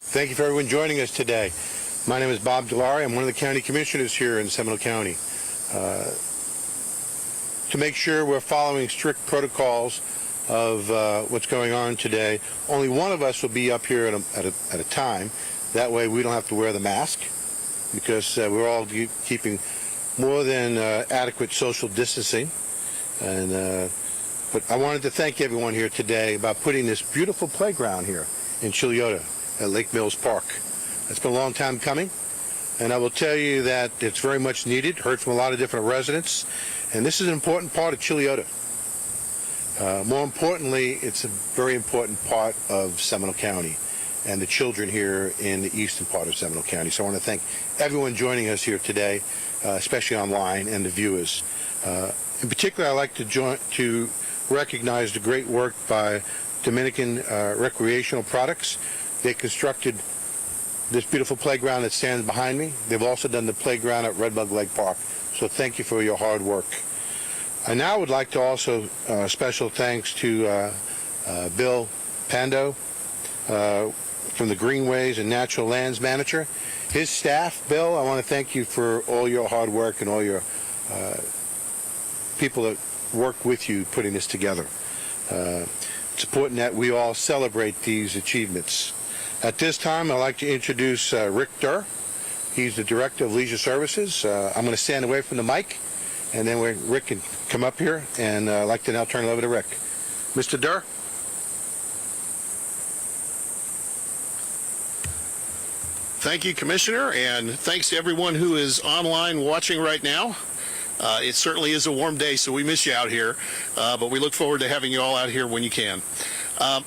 Thank you for everyone joining us today. My name is Bob Delary. I'm one of the county commissioners here in Seminole County. To make sure we're following strict protocols of what's going on today, only one of us will be up here at a time. That way we don't have to wear the mask, because we're all keeping more than adequate social distancing. But I wanted to thank everyone here today about putting this beautiful playground here in Chileota at Lake Mills Park. It's been a long time coming, and I will tell you that it's very much needed. Heard from a lot of different residents, and this is an important part of Chileota. More importantly, it's a very important part of Seminole County and the children here in the eastern part of Seminole County. So I want to thank everyone joining us here today, especially online, and the viewers. In particular, I'd like to recognize the great work by Dominican Recreational Products. They constructed this beautiful playground that stands behind me. They've also done the playground at Redbug Lake Park. So thank you for your hard work. I now would like to also special thanks to Bill Pando from the Greenways and Natural Lands Manager. His staff, Bill, I want to thank you for all your hard work and all your people that work with you putting this together. It's important that we all celebrate these achievements. At this time, I'd like to introduce Rick Durr. He's the Director of Leisure Services. I'm going to stand away from the mic, and then Rick can come up here, and I'd like to now turn it over to Rick. Mr. Durr? Thank you, Commissioner, and thanks to everyone who is online watching right now. It certainly is a warm day, so we miss you out here, but we look forward to having you all out here when you can.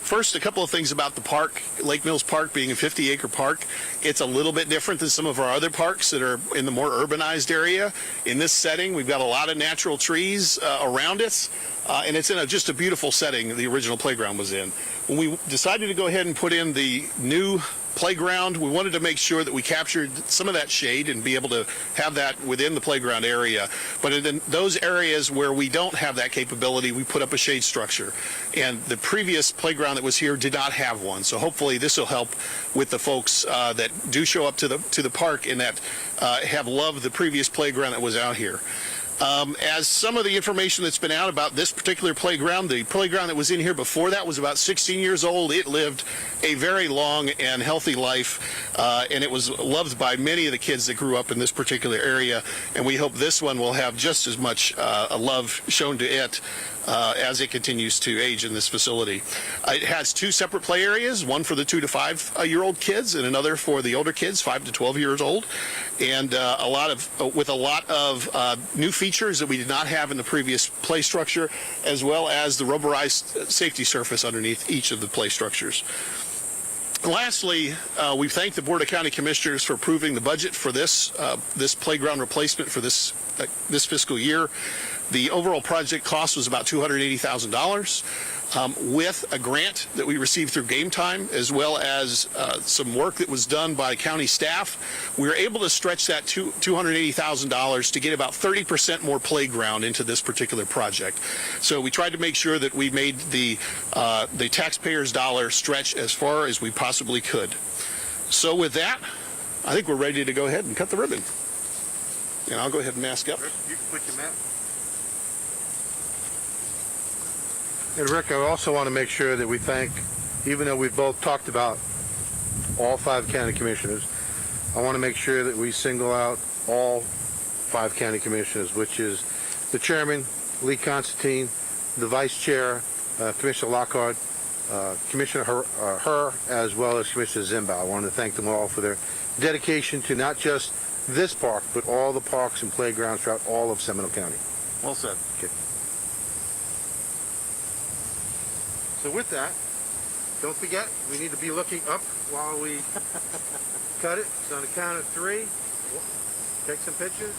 First, a couple of things about the park. Lake Mills Park being a 50-acre park, it's a little bit different than some of our other parks that are in the more urbanized area. In this setting, we've got a lot of natural trees around it, and it's in just a beautiful setting the original playground was in. When we decided to go ahead and put in the new playground, we wanted to make sure that we captured some of that shade and be able to have that within the playground area. But in those areas where we don't have that capability, we put up a shade structure. And the previous playground that was here did not have one. So hopefully this will help with the folks that do show up to the park and that have loved the previous playground that was out here. As some of the information that's been out about this particular playground, the playground that was in here before that was about 16 years old. It lived a very long and healthy life, and it was loved by many of the kids that grew up in this particular area, and we hope this one will have just as much love shown to it as it continues to age in this facility. It has two separate play areas, one for the 2 to 5 year old kids and another for the older kids, 5 to 12 years old, and with a lot of new features that we did not have in the previous play structure, as well as the rubberized safety surface underneath each of the play structures. Lastly, we thank the Board of County Commissioners for approving the budget for this playground replacement for this fiscal year. The overall project cost was about $280,000. With a grant that we received through Game Time, as well as some work that was done by county staff, we were able to stretch that $280,000 to get about 30% more playground into this particular project. So we tried to make sure that we made the taxpayers' dollar stretch as far as we possibly could. So with that, I think we're ready to go ahead and cut the ribbon. And I'll go ahead and mask up. You can put your mask. And Rick, I also want to make sure that we thank, even though we've both talked about all 5 county commissioners, I want to make sure that we single out all 5 county commissioners, which is the chairman, Lee Constantine, the vice chair, Commissioner Lockhart, Commissioner Herr, as well as Commissioner Zimba. I want to thank them all for their dedication to not just this park, but all the parks and playgrounds throughout all of Seminole County. Well said. Okay. So with that, don't forget, we need to be looking up while we cut it. So on the count of 3, take some pictures.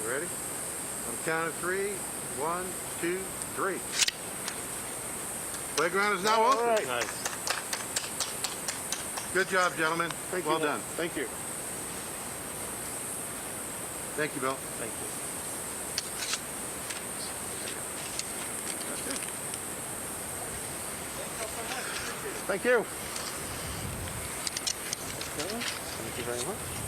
You ready? On the count of 3, 1, 2, 3. Playground is now open. All right. Nice. Good job, gentlemen. Well done. Thank you. Thank you, Bill. Thank you. That's it. Thank you. Thank you very much.